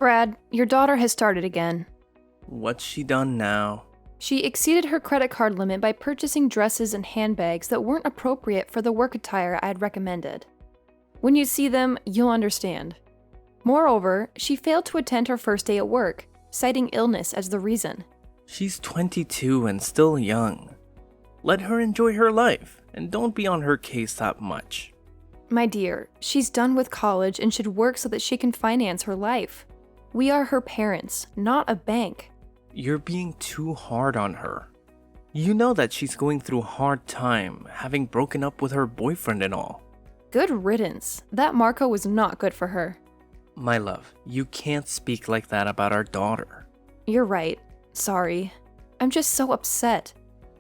Brad, your daughter has started again. What's she done now? She exceeded her credit card limit by purchasing dresses and handbags that weren't appropriate for the work attire I had recommended. When you see them, you'll understand. Moreover, she failed to attend her first day at work, citing illness as the reason. She's 22 and still young. Let her enjoy her life, and don't be on her case that much. My dear, she's done with college and should work so that she can finance her life. We are her parents, not a bank. You're being too hard on her. You know that she's going through a hard time, having broken up with her boyfriend and all. Good riddance. That Marco was not good for her. My love, you can't speak like that about our daughter. You're right. Sorry. I'm just so upset.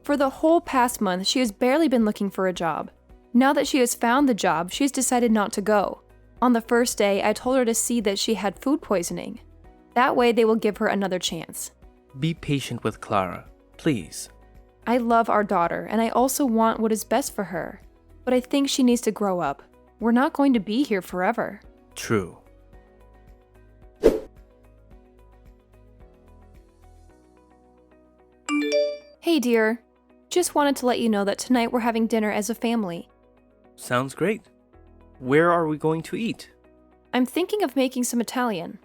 For the whole past month, she has barely been looking for a job. Now that she has found the job, she's decided not to go. On the first day, I told her to see that she had food poisoning. That way, they will give her another chance. Be patient with Clara, please. I love our daughter, and I also want what is best for her. But I think she needs to grow up. We're not going to be here forever. True. Hey dear, just wanted to let you know that tonight we're having dinner as a family. Sounds great. Where are we going to eat? I'm thinking of making some Italian.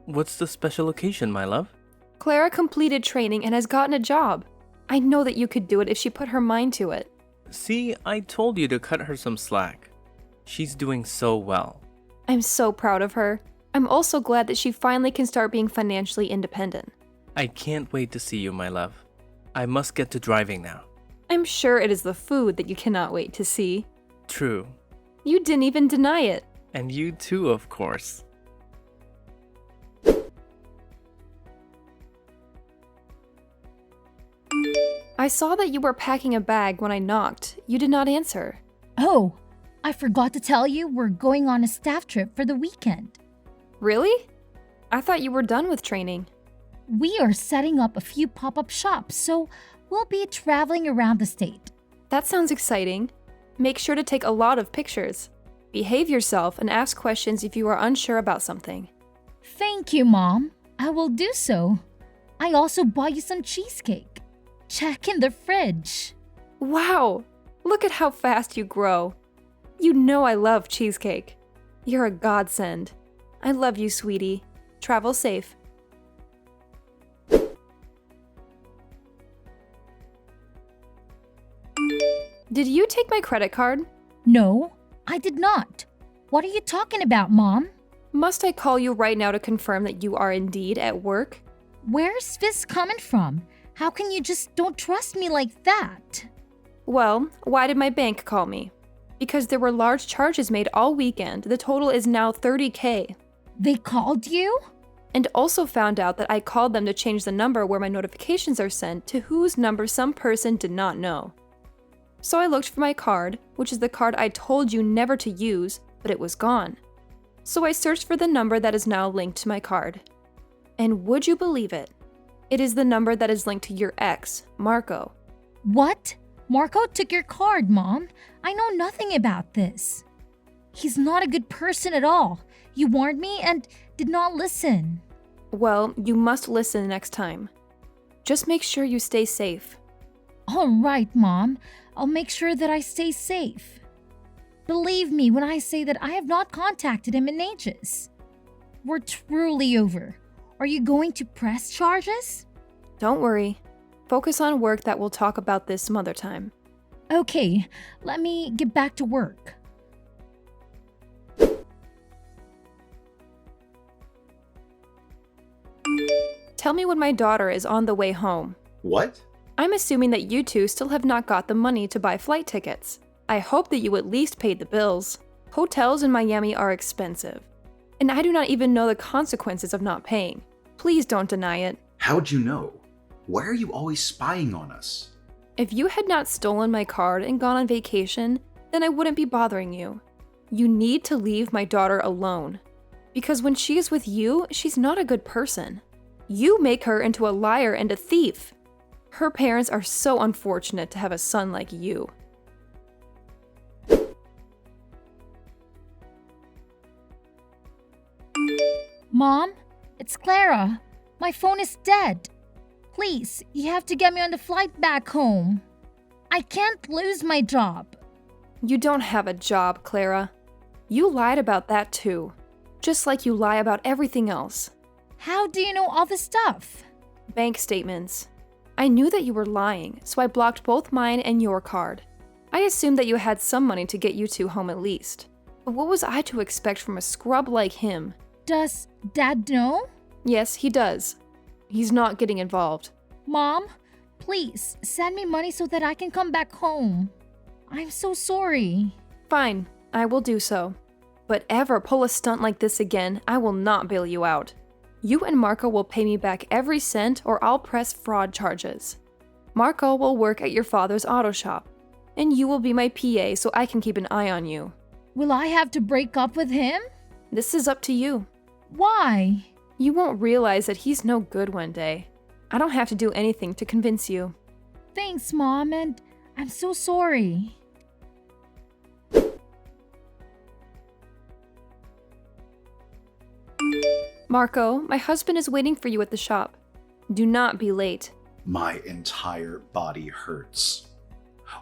What's the special occasion, my love? Clara completed training and has gotten a job. I know that you could do it if she put her mind to it. See, I told you to cut her some slack. She's doing so well. I'm so proud of her. I'm also glad that she finally can start being financially independent. I can't wait to see you, my love. I must get to driving now. I'm sure it is the food that you cannot wait to see. True. You didn't even deny it. And you too, of course. I saw that you were packing a bag when I knocked. You did not answer. Oh, I forgot to tell you we're going on a staff trip for the weekend. Really? I thought you were done with training. We are setting up a few pop-up shops, so we'll be traveling around the state. That sounds exciting. Make sure to take a lot of pictures. Behave yourself and ask questions if you are unsure about something. Thank you, Mom. I will do so. I also bought you some cheesecake. Check in the fridge. Wow! Look at how fast you grow. You know I love cheesecake. You're a godsend. I love you, sweetie. Travel safe. Did you take my credit card? No, I did not. What are you talking about, Mom? Must I call you right now to confirm that you are indeed at work? Where's this coming from? How can you just don't trust me like that? Well, why did my bank call me? Because there were large charges made all weekend. The total is now $30,000. They called you? And also found out that I called them to change the number where my notifications are sent to whose number some person did not know. So I looked for my card, which is the card I told you never to use, but it was gone. So I searched for the number that is now linked to my card. And would you believe it? It is the number that is linked to your ex, Marco. What? Marco took your card, Mom. I know nothing about this. He's not a good person at all. You warned me and did not listen. Well, you must listen next time. Just make sure you stay safe. All right, Mom. I'll make sure that I stay safe. Believe me when I say that I have not contacted him in ages. We're truly over. Are you going to press charges? Don't worry. Focus on work that we'll talk about this some other time. Okay, let me get back to work. Tell me when my daughter is on the way home. What? I'm assuming that you two still have not got the money to buy flight tickets. I hope that you at least paid the bills. Hotels in Miami are expensive. And I do not even know the consequences of not paying. Please don't deny it. How'd you know? Why are you always spying on us? If you had not stolen my card and gone on vacation, then I wouldn't be bothering you. You need to leave my daughter alone. Because when she is with you, she's not a good person. You make her into a liar and a thief. Her parents are so unfortunate to have a son like you. Mom, It's Clara. My phone is dead. Please, you have to get me on the flight back home. I can't lose my job. You don't have a job, Clara. You lied about that too. Just like you lie about everything else. How do you know all this stuff? Bank statements. I knew that you were lying, so I blocked both mine and your card. I assumed that you had some money to get you two home at least. But what was I to expect from a scrub like him? Does Dad know? Yes, he does. He's not getting involved. Mom, please send me money so that I can come back home. I'm so sorry. Fine, I will do so. But ever pull a stunt like this again, I will not bail you out. You and Marco will pay me back every cent or I'll press fraud charges. Marco will work at your father's auto shop, and you will be my PA so I can keep an eye on you. Will I have to break up with him? This is up to you. Why? You won't realize that he's no good one day. I don't have to do anything to convince you. Thanks, Mom, and I'm so sorry. Marco, my husband is waiting for you at the shop. Do not be late. My entire body hurts.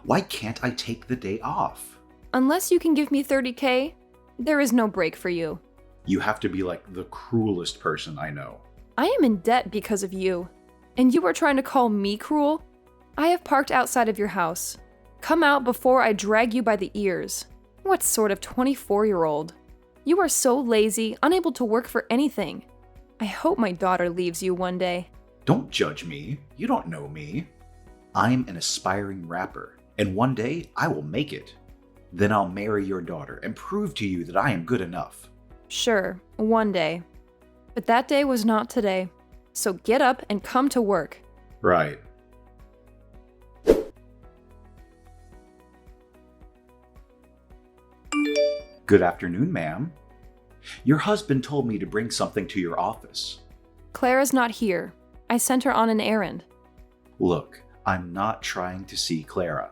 Why can't I take the day off? Unless you can give me $30K, there is no break for you. You have to be like the cruelest person I know. I am in debt because of you. And you are trying to call me cruel? I have parked outside of your house. Come out before I drag you by the ears. What sort of 24-year-old? You are so lazy, unable to work for anything. I hope my daughter leaves you one day. Don't judge me. You don't know me. I'm an aspiring rapper, and one day I will make it. Then I'll marry your daughter and prove to you that I am good enough. Sure, one day. But that day was not today. So get up and come to work. Right. Good afternoon, ma'am. Your husband told me to bring something to your office. Clara's not here. I sent her on an errand. Look, I'm not trying to see Clara.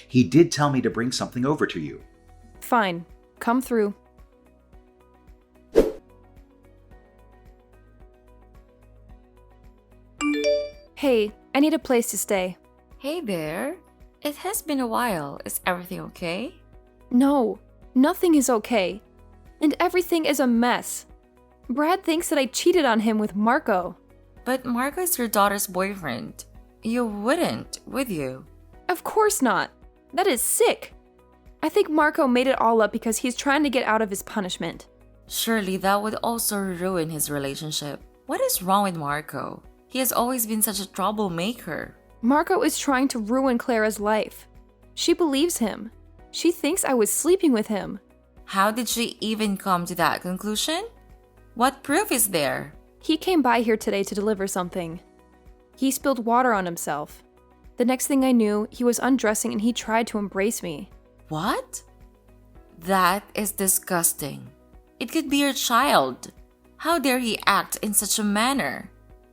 He did tell me to bring something over to you. Fine, come through. Hey, I need a place to stay. Hey there. It has been a while. Is everything okay? No, nothing is okay. And everything is a mess. Brad thinks that I cheated on him with Marco. But Marco is your daughter's boyfriend. You wouldn't, would you? Of course not. That is sick. I think Marco made it all up because he's trying to get out of his punishment. Surely that would also ruin his relationship. What is wrong with Marco? He has always been such a troublemaker. Marco is trying to ruin Clara's life. She believes him. She thinks I was sleeping with him. How did she even come to that conclusion? What proof is there? He came by here today to deliver something. He spilled water on himself. The next thing I knew, he was undressing and he tried to embrace me. What? That is disgusting. It could be your child. How dare he act in such a manner?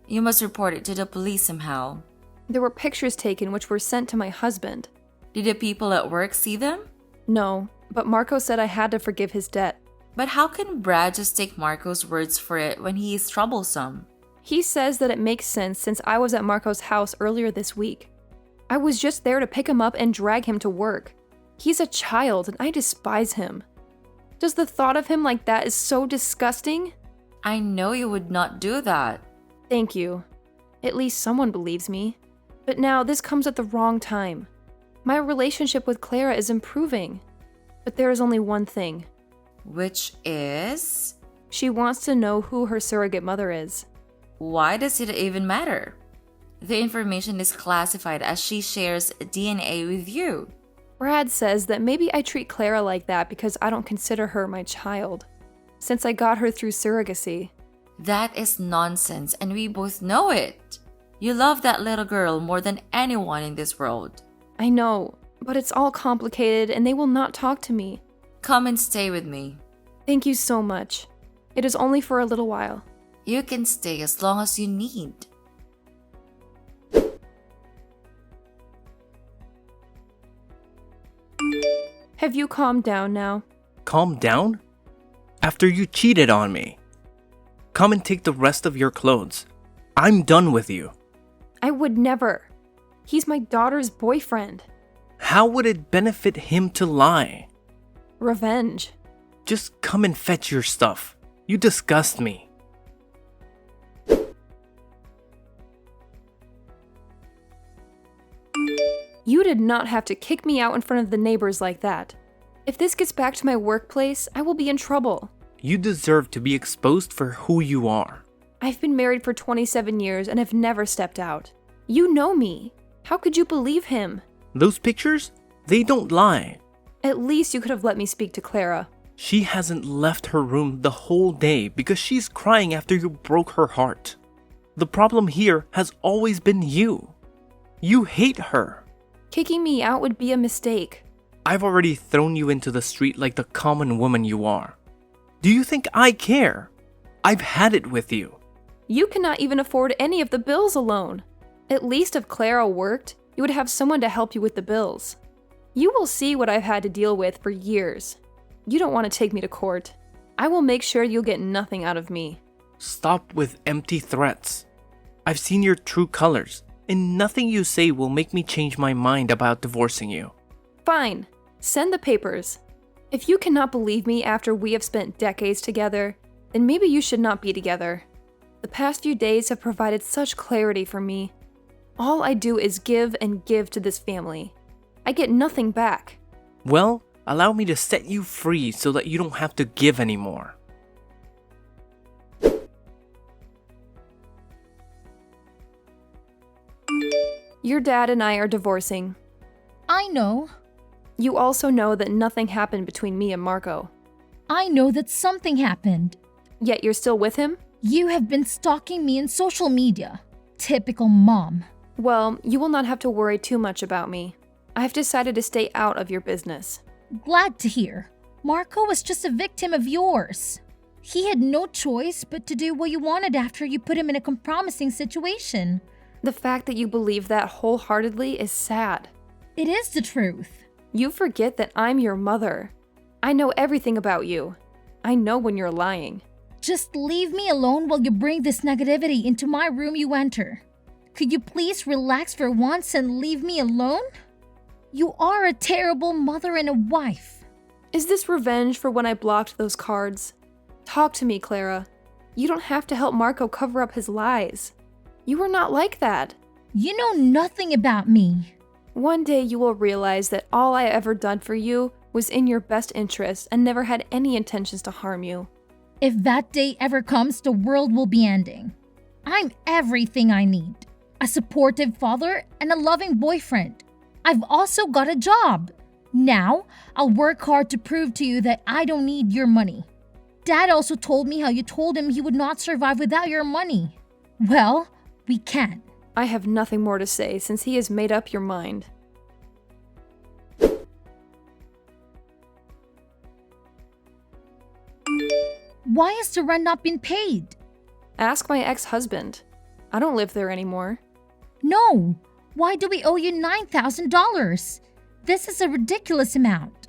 You must report it to the police somehow. There were pictures taken which were sent to my husband. Did the people at work see them? No, but Marco said I had to forgive his debt. But how can Brad just take Marco's words for it when he is troublesome? He says that it makes sense since I was at Marco's house earlier this week. I was just there to pick him up and drag him to work. He's a child and I despise him. Does the thought of him like that is so disgusting? I know you would not do that. Thank you. At least someone believes me. But now this comes at the wrong time. My relationship with Clara is improving. But there is only one thing. Which is? She wants to know who her surrogate mother is. Why does it even matter? The information is classified as she shares DNA with you. Brad says that maybe I treat Clara like that because I don't consider her my child, since I got her through surrogacy. That is nonsense, and we both know it. You love that little girl more than anyone in this world. I know, but it's all complicated and they will not talk to me. Come and stay with me. Thank you so much. It is only for a little while. You can stay as long as you need. Have you calmed down now? Calm down? After you cheated on me. come and take the rest of your clothes. I'm done with you. I would never. He's my daughter's boyfriend. How would it benefit him to lie? Revenge. Just come and fetch your stuff. You disgust me. You did not have to kick me out in front of the neighbors like that. If this gets back to my workplace, I will be in trouble. You deserve to be exposed for who you are. I've been married for 27 years and have never stepped out. You know me. How could you believe him? Those pictures? They don't lie. At least you could have let me speak to Clara. She hasn't left her room the whole day because she's crying after you broke her heart. The problem here has always been you. You hate her. Kicking me out would be a mistake. I've already thrown you into the street like the common woman you are. Do you think I care? I've had it with you. You cannot even afford any of the bills alone. At least if Clara worked, you would have someone to help you with the bills. You will see what I've had to deal with for years. You don't want to take me to court. I will make sure you'll get nothing out of me. Stop with empty threats. I've seen your true colors, and nothing you say will make me change my mind about divorcing you. Fine. Send the papers. If you cannot believe me after we have spent decades together, then maybe you should not be together. The past few days have provided such clarity for me. All I do is give and give to this family. I get nothing back. Well, allow me to set you free so that you don't have to give anymore. Your dad and I are divorcing. I know. You also know that nothing happened between me and Marco. I know that something happened. Yet you're still with him? You have been stalking me in social media. Typical mom. Well, you will not have to worry too much about me. I've decided to stay out of your business. Glad to hear. Marco was just a victim of yours. He had no choice but to do what you wanted after you put him in a compromising situation. The fact that you believe that wholeheartedly is sad. It is the truth. You forget that I'm your mother. I know everything about you. I know when you're lying. Just leave me alone while you bring this negativity into my room you enter. Could you please relax for once and leave me alone? You are a terrible mother and a wife. Is this revenge for when I blocked those cards? Talk to me, Clara. You don't have to help Marco cover up his lies. You are not like that. You know nothing about me. One day you will realize that all I ever done for you was in your best interest and never had any intentions to harm you. If that day ever comes, the world will be ending. I'm everything I need. A supportive father and a loving boyfriend. I've also got a job. Now, I'll work hard to prove to you that I don't need your money. Dad also told me how you told him he would not survive without your money. Well, we can. I have nothing more to say since he has made up your mind. Why has the rent not been paid? Ask my ex-husband. I don't live there anymore. No. Why do we owe you $9,000? This is a ridiculous amount.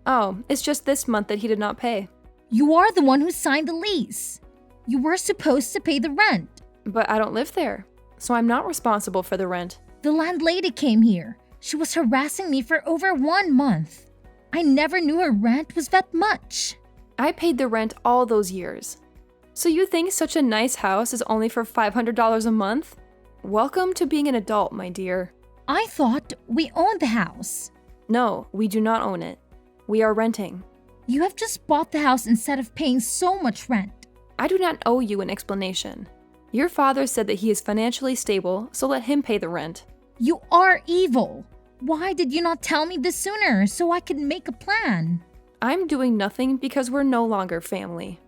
Oh, it's just this month that he did not pay. You are the one who signed the lease. You were supposed to pay the rent. But I don't live there, so I'm not responsible for the rent. The landlady came here. She was harassing me for over 1 month. I never knew her rent was that much. I paid the rent all those years. So you think such a nice house is only for $500 a month? Welcome to being an adult, my dear. I thought we owned the house. No, we do not own it. We are renting. You have just bought the house instead of paying so much rent. I do not owe you an explanation. Your father said that he is financially stable, so let him pay the rent. You are evil. Why did you not tell me this sooner so I could make a plan? I'm doing nothing because we're no longer family.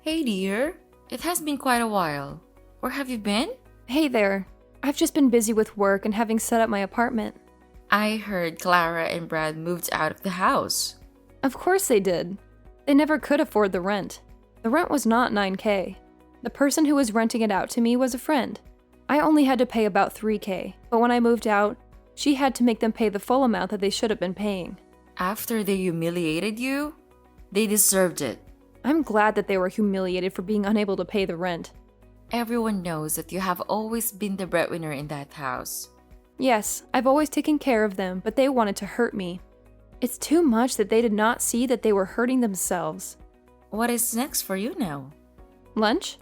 Hey dear, it has been quite a while. Where have you been? Hey there. I've just been busy with work and having set up my apartment. I heard Clara and Brad moved out of the house. Of course they did. They never could afford the rent. The rent was not $9K. The person who was renting it out to me was a friend. I only had to pay about $3K, but when I moved out, she had to make them pay the full amount that they should have been paying. After they humiliated you, they deserved it. I'm glad that they were humiliated for being unable to pay the rent. Everyone knows that you have always been the breadwinner in that house. Yes, I've always taken care of them, but they wanted to hurt me. It's too much that they did not see that they were hurting themselves. What is next for you now? Lunch?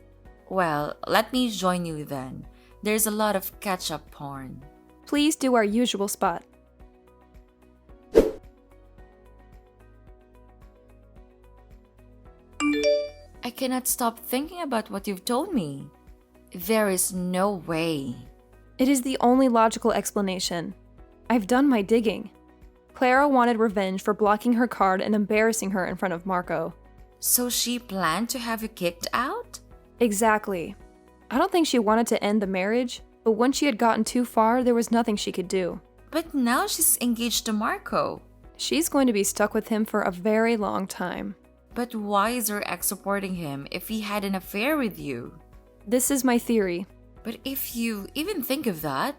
Well, let me join you then. There's a lot of ketchup porn. Please do our usual spot. I cannot stop thinking about what you've told me. There is no way. It is the only logical explanation. I've done my digging. Clara wanted revenge for blocking her card and embarrassing her in front of Marco. So she planned to have you kicked out? Exactly. I don't think she wanted to end the marriage, but once she had gotten too far, there was nothing she could do. But now she's engaged to Marco. She's going to be stuck with him for a very long time. But why is her ex supporting him if he had an affair with you? This is my theory. But if you even think of that,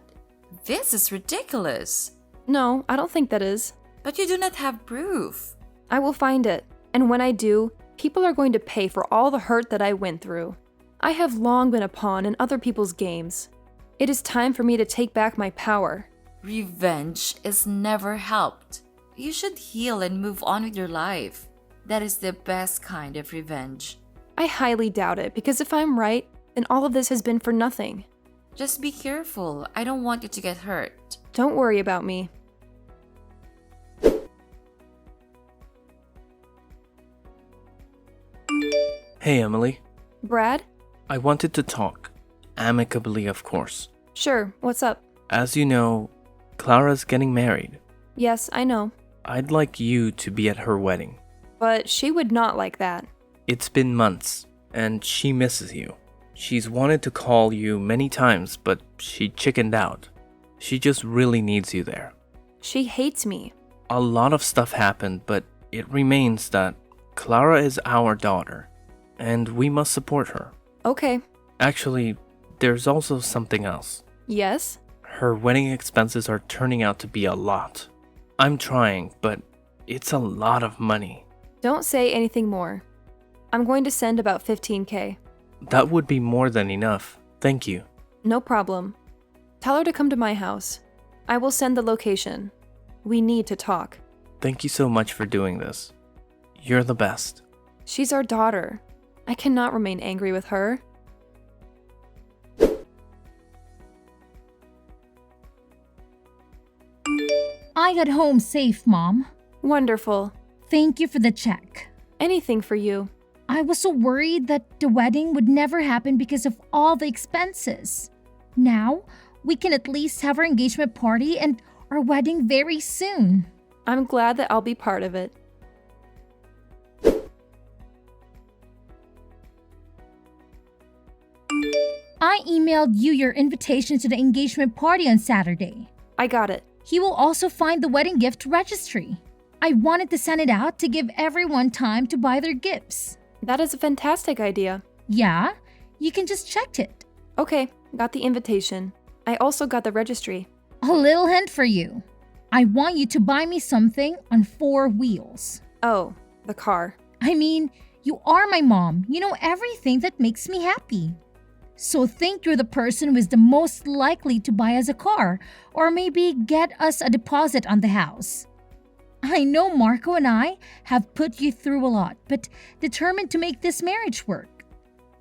this is ridiculous. No, I don't think that is. But you do not have proof. I will find it, and when I do, people are going to pay for all the hurt that I went through. I have long been a pawn in other people's games. It is time for me to take back my power. Revenge is never helped. You should heal and move on with your life. That is the best kind of revenge. I highly doubt it, because if I'm right, then all of this has been for nothing. Just be careful. I don't want you to get hurt. Don't worry about me. Hey, Emily. Brad? I wanted to talk. Amicably, of course. Sure, what's up? As you know, Clara's getting married. Yes, I know. I'd like you to be at her wedding. But she would not like that. It's been months, and she misses you. She's wanted to call you many times, but she chickened out. She just really needs you there. She hates me. A lot of stuff happened, but it remains that Clara is our daughter, and we must support her. Okay. Actually, there's also something else. Yes? Her wedding expenses are turning out to be a lot. I'm trying, but it's a lot of money. Don't say anything more. I'm going to send about $15,000. That would be more than enough. Thank you. No problem. Tell her to come to my house. I will send the location. We need to talk. Thank you so much for doing this. You're the best. She's our daughter. I cannot remain angry with her. I got home safe, Mom. Wonderful. Thank you for the check. Anything for you. I was so worried that the wedding would never happen because of all the expenses. Now, we can at least have our engagement party and our wedding very soon. I'm glad that I'll be part of it. I emailed you your invitation to the engagement party on Saturday. I got it. He will also find the wedding gift registry. I wanted to send it out to give everyone time to buy their gifts. That is a fantastic idea. Yeah, you can just check it. Okay, got the invitation. I also got the registry. A little hint for you. I want you to buy me something on 4 wheels. Oh, the car. I mean, you are my mom. You know everything that makes me happy. So think you're the person who is the most likely to buy us a car or maybe get us a deposit on the house. I know Marco and I have put you through a lot, but determined to make this marriage work.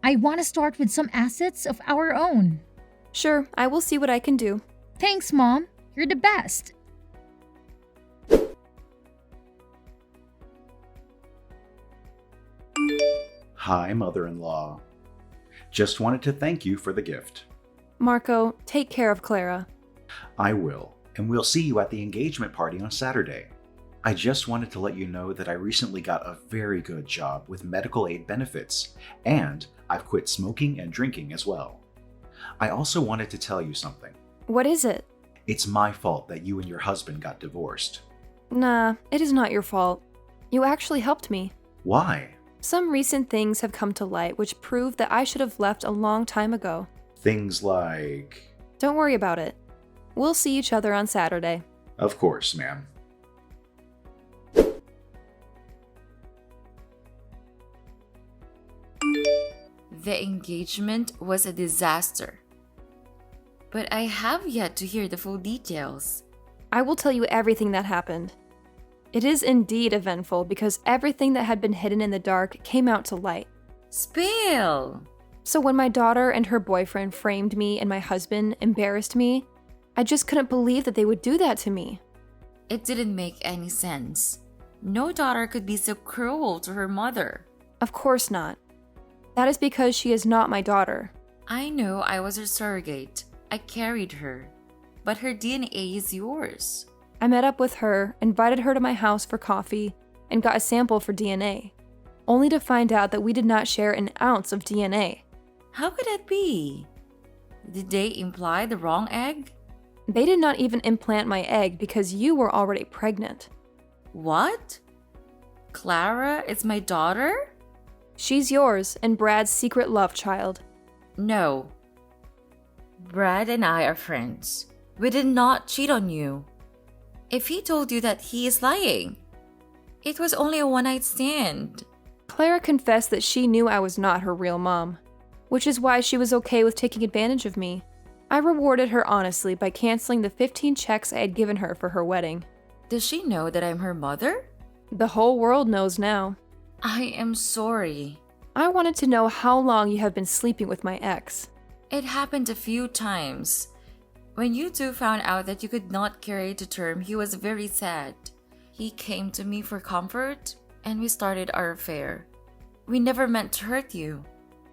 I want to start with some assets of our own. Sure, I will see what I can do. Thanks, Mom. You're the best. Hi, mother-in-law. Just wanted to thank you for the gift. Marco, take care of Clara. I will, and we'll see you at the engagement party on Saturday. I just wanted to let you know that I recently got a very good job with medical aid benefits, and I've quit smoking and drinking as well. I also wanted to tell you something. What is it? It's my fault that you and your husband got divorced. Nah, it is not your fault. You actually helped me. Why? Some recent things have come to light which prove that I should have left a long time ago. Things like... Don't worry about it. We'll see each other on Saturday. Of course, ma'am. The engagement was a disaster. But I have yet to hear the full details. I will tell you everything that happened. It is indeed eventful because everything that had been hidden in the dark came out to light. Spill! So when my daughter and her boyfriend framed me and my husband embarrassed me, I just couldn't believe that they would do that to me. It didn't make any sense. No daughter could be so cruel to her mother. Of course not. That is because she is not my daughter. I know I was her surrogate. I carried her. But her DNA is yours. I met up with her, invited her to my house for coffee, and got a sample for DNA, only to find out that we did not share an ounce of DNA. How could that be? Did they imply the wrong egg? They did not even implant my egg because you were already pregnant. What? Clara is my daughter? She's yours and Brad's secret love child. No. Brad and I are friends. We did not cheat on you. If he told you that, he is lying. It was only a one-night stand. Clara confessed that she knew I was not her real mom, which is why she was okay with taking advantage of me. I rewarded her honestly by canceling the 15 checks I had given her for her wedding. Does she know that I'm her mother? The whole world knows now. I am sorry. I wanted to know how long you have been sleeping with my ex. It happened a few times. When you two found out that you could not carry it to term, he was very sad. He came to me for comfort, and we started our affair. We never meant to hurt you.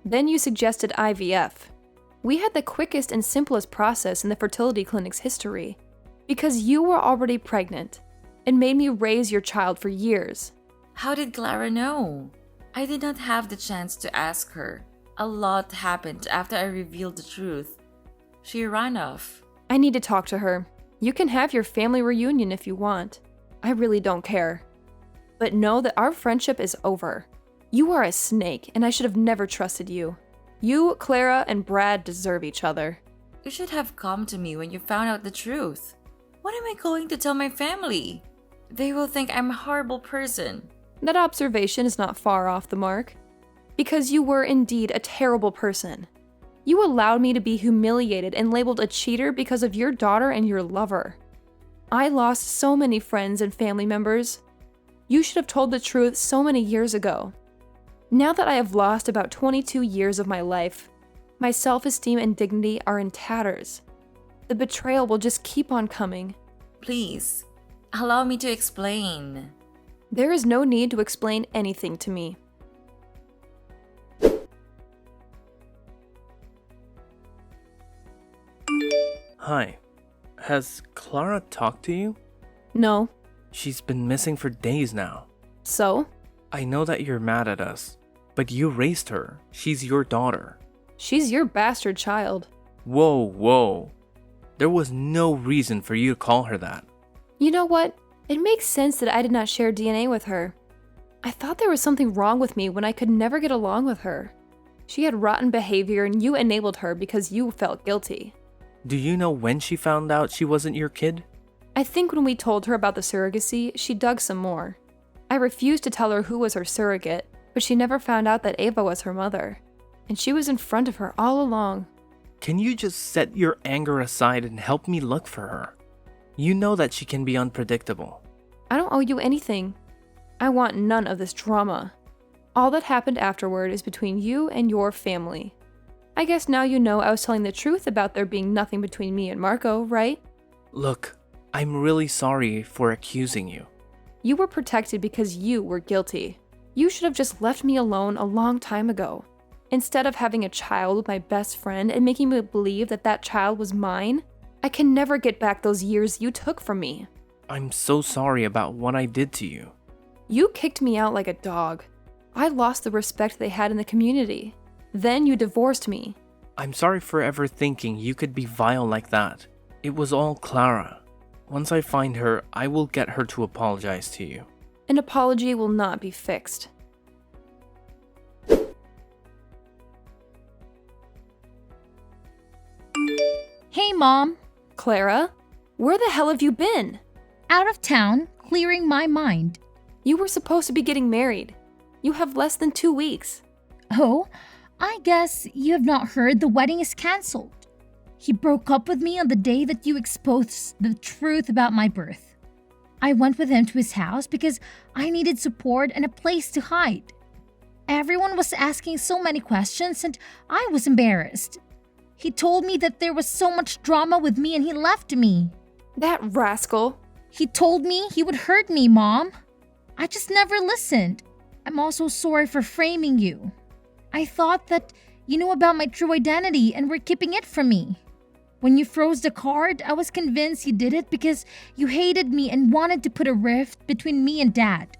Then you suggested IVF. We had the quickest and simplest process in the fertility clinic's history, because you were already pregnant and made me raise your child for years. How did Clara know? I did not have the chance to ask her. A lot happened after I revealed the truth. She ran off. I need to talk to her. You can have your family reunion if you want. I really don't care. But know that our friendship is over. You are a snake, and I should have never trusted you. You, Clara, and Brad deserve each other. You should have come to me when you found out the truth. What am I going to tell my family? They will think I'm a horrible person. That observation is not far off the mark. Because you were indeed a terrible person. You allowed me to be humiliated and labeled a cheater because of your daughter and your lover. I lost so many friends and family members. You should have told the truth so many years ago. Now that I have lost about 22 years of my life, my self-esteem and dignity are in tatters. The betrayal will just keep on coming. Please, allow me to explain. There is no need to explain anything to me. Hi. Has Clara talked to you? No. She's been missing for days now. So? I know that you're mad at us, but you raised her. She's your daughter. She's your bastard child. Whoa. There was no reason for you to call her that. You know what? It makes sense that I did not share DNA with her. I thought there was something wrong with me when I could never get along with her. She had rotten behavior and you enabled her because you felt guilty. Do you know when she found out she wasn't your kid? I think when we told her about the surrogacy, she dug some more. I refused to tell her who was her surrogate, but she never found out that Ava was her mother. And she was in front of her all along. Can you just set your anger aside and help me look for her? You know that she can be unpredictable. I don't owe you anything. I want none of this drama. All that happened afterward is between you and your family. I guess now you know I was telling the truth about there being nothing between me and Marco, right? Look, I'm really sorry for accusing you. You were protected because you were guilty. You should have just left me alone a long time ago. Instead of having a child with my best friend and making me believe that that child was mine, I can never get back those years you took from me. I'm so sorry about what I did to you. You kicked me out like a dog. I lost the respect they had in the community. Then you divorced me. I'm sorry for ever thinking you could be vile like that. It was all Clara. Once I find her, I will get her to apologize to you. An apology will not be fixed. Hey, Mom. Clara, where the hell have you been? Out of town, clearing my mind. You were supposed to be getting married. You have less than 2 weeks. Oh, I guess you have not heard the wedding is cancelled. He broke up with me on the day that you exposed the truth about my birth. I went with him to his house because I needed support and a place to hide. Everyone was asking so many questions and I was embarrassed. He told me that there was so much drama with me and he left me. That rascal. He told me he would hurt me, Mom. I just never listened. I'm also sorry for framing you. I thought that you knew about my true identity and were keeping it from me. When you froze the card, I was convinced you did it because you hated me and wanted to put a rift between me and Dad.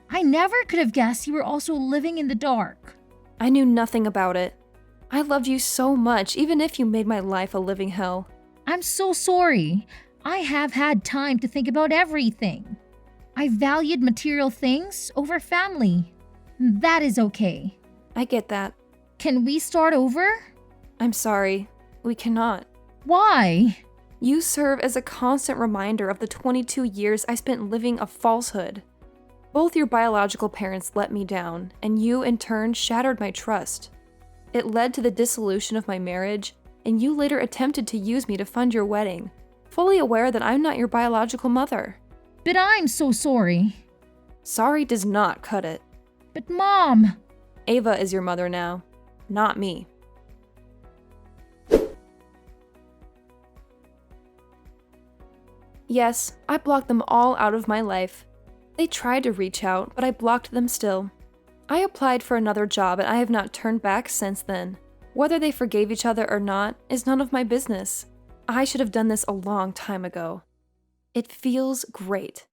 I never could have guessed you were also living in the dark. I knew nothing about it. I loved you so much, even if you made my life a living hell. I'm so sorry. I have had time to think about everything. I valued material things over family. That is okay. I get that. Can we start over? I'm sorry. We cannot. Why? You serve as a constant reminder of the 22 years I spent living a falsehood. Both your biological parents let me down, and you, in turn, shattered my trust. It led to the dissolution of my marriage, and you later attempted to use me to fund your wedding, fully aware that I'm not your biological mother. But I'm so sorry. Sorry does not cut it. But Mom! Ava is your mother now, not me. Yes, I blocked them all out of my life. They tried to reach out, but I blocked them still. I applied for another job and I have not turned back since then. Whether they forgave each other or not is none of my business. I should have done this a long time ago. It feels great.